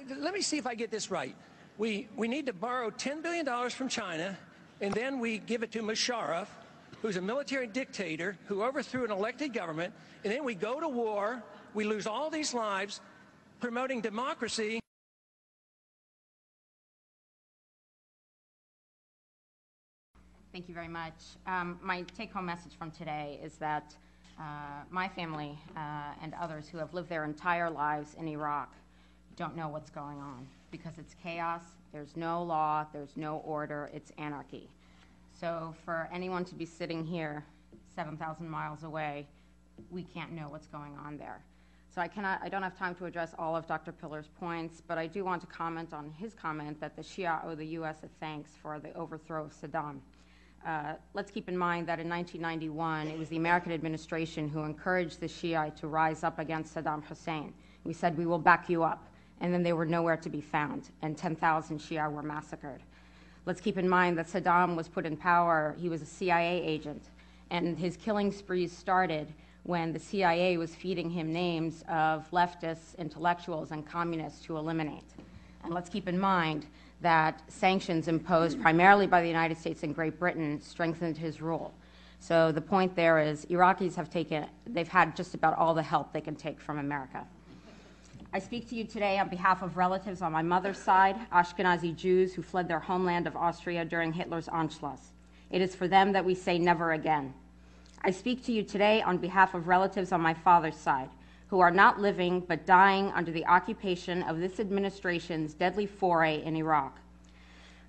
let me see if I get this right. We need to borrow $10 billion from China, and then we give it to Musharraf, who's a military dictator who overthrew an elected government, and then we go to war, we lose all these lives promoting democracy. Thank you very much. My take-home message from today is that my family and others who have lived their entire lives in Iraq don't know what's going on because it's chaos, there's no law, there's no order, it's anarchy. So for anyone to be sitting here 7,000 miles away, we can't know what's going on there. So I don't have time to address all of Dr. Pillar's points, but I do want to comment on his comment that the Shia owe the U.S. a thanks for the overthrow of Saddam. Let's keep in mind that in 1991, it was the American administration who encouraged the Shia to rise up against Saddam Hussein. We said, we will back you up. And then they were nowhere to be found, and 10,000 Shia were massacred. Let's keep in mind that Saddam was put in power. He was a CIA agent, and his killing sprees started when the CIA was feeding him names of leftists, intellectuals, and communists to eliminate. And let's keep in mind that sanctions imposed primarily by the United States and Great Britain strengthened his rule. So the point there is Iraqis they've had just about all the help they can take from America. I speak to you today on behalf of relatives on my mother's side, Ashkenazi Jews who fled their homeland of Austria during Hitler's Anschluss. It is for them that we say never again. I speak to you today on behalf of relatives on my father's side, who are not living but dying under the occupation of this administration's deadly foray in Iraq.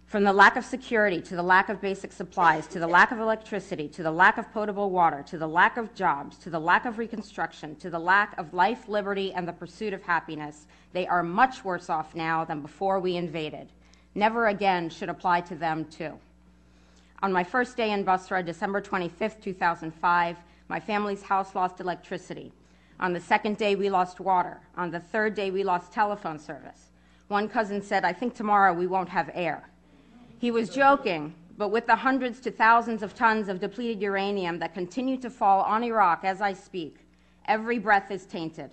From the lack of security, to the lack of basic supplies, to the lack of electricity, to the lack of potable water, to the lack of jobs, to the lack of reconstruction, to the lack of life, liberty, and the pursuit of happiness, they are much worse off now than before we invaded. Never again should apply to them, too. On my first day in Basra, December 25th, 2005, my family's house lost electricity. On the second day, we lost water. On the third day, we lost telephone service. One cousin said, "I think tomorrow we won't have air." He was joking, but with the hundreds to thousands of tons of depleted uranium that continue to fall on Iraq as I speak, every breath is tainted.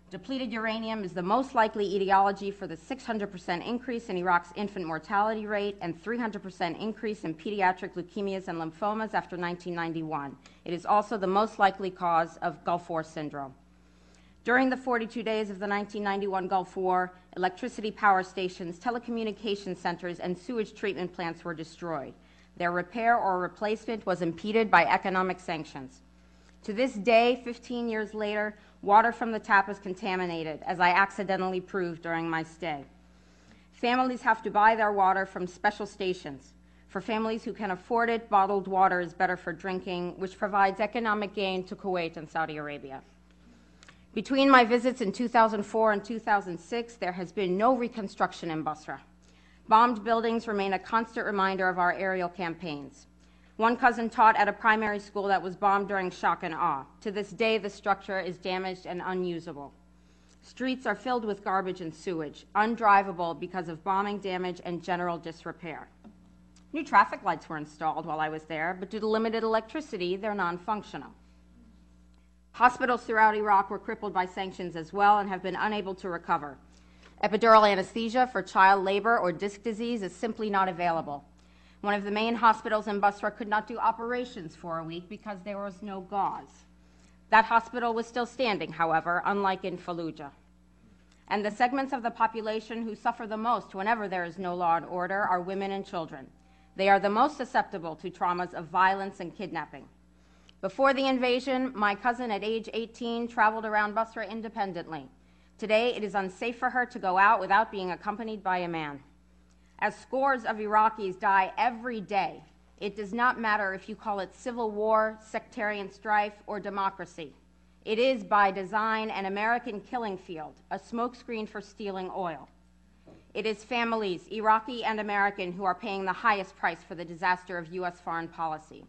Depleted uranium is the most likely etiology for the 600% increase in Iraq's infant mortality rate and 300% increase in pediatric leukemias and lymphomas after 1991. It is also the most likely cause of Gulf War syndrome. During the 42 days of the 1991 Gulf War, electricity power stations, telecommunication centers, and sewage treatment plants were destroyed. Their repair or replacement was impeded by economic sanctions. To this day, 15 years later, water from the tap is contaminated, as I accidentally proved during my stay. Families have to buy their water from special stations. For families who can afford it, bottled water is better for drinking, which provides economic gain to Kuwait and Saudi Arabia. Between my visits in 2004 and 2006, there has been no reconstruction in Basra. Bombed buildings remain a constant reminder of our aerial campaigns. One cousin taught at a primary school that was bombed during shock and awe. To this day, the structure is damaged and unusable. Streets are filled with garbage and sewage, undrivable because of bombing damage and general disrepair. New traffic lights were installed while I was there, but due to limited electricity, they're non-functional. Hospitals throughout Iraq were crippled by sanctions as well and have been unable to recover. Epidural anesthesia for child labor or disc disease is simply not available. One of the main hospitals in Basra could not do operations for a week because there was no gauze. That hospital was still standing, however, unlike in Fallujah. And the segments of the population who suffer the most whenever there is no law and order are women and children. They are the most susceptible to traumas of violence and kidnapping. Before the invasion, my cousin at age 18 traveled around Basra independently. Today, it is unsafe for her to go out without being accompanied by a man. As scores of Iraqis die every day, it does not matter if you call it civil war, sectarian strife, or democracy. It is, by design, an American killing field, a smokescreen for stealing oil. It is families, Iraqi and American, who are paying the highest price for the disaster of U.S. foreign policy.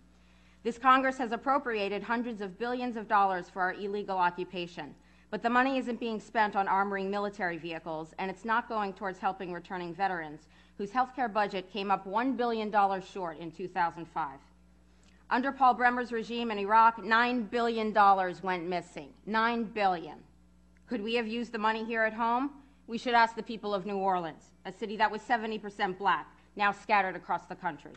This Congress has appropriated hundreds of billions of dollars for our illegal occupation, but the money isn't being spent on armoring military vehicles, and it's not going towards helping returning veterans, whose health care budget came up $1 billion short in 2005. Under Paul Bremer's regime in Iraq, $9 billion went missing. $9 billion. Could we have used the money here at home? we should ask the people of New Orleans, a city that was 70% black, now scattered across the country.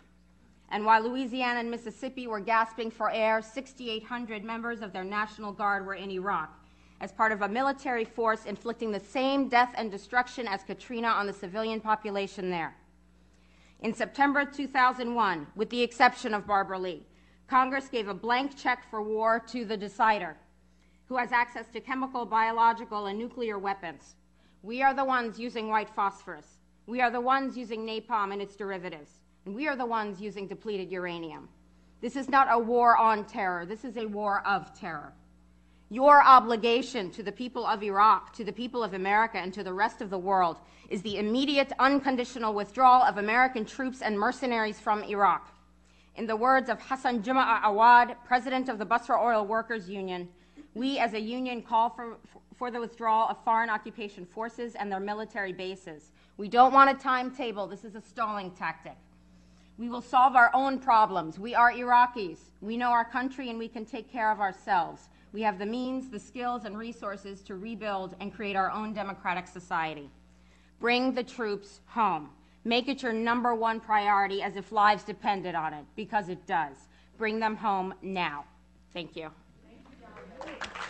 And while Louisiana and Mississippi were gasping for air, 6,800 members of their National Guard were in Iraq as part of a military force inflicting the same death and destruction as Katrina on the civilian population there. In September 2001, with the exception of Barbara Lee, Congress gave a blank check for war to the decider, who has access to chemical, biological, and nuclear weapons. We are the ones using white phosphorus. We are the ones using napalm and its derivatives. And we are the ones using depleted uranium. This is not a war on terror. This is a war of terror. Your obligation to the people of Iraq, to the people of America, and to the rest of the world is the immediate, unconditional withdrawal of American troops and mercenaries from Iraq. In the words of Hassan Juma'a Awad, president of the Basra Oil Workers Union, we as a union call for the withdrawal of foreign occupation forces and their military bases. We don't want a timetable. This is a stalling tactic. We will solve our own problems. We are Iraqis. We know our country and we can take care of ourselves. We have the means, the skills, and resources to rebuild and create our own democratic society. Bring the troops home. Make it your #1 priority as if lives depended on it, because it does. Bring them home now. Thank you. Thank you.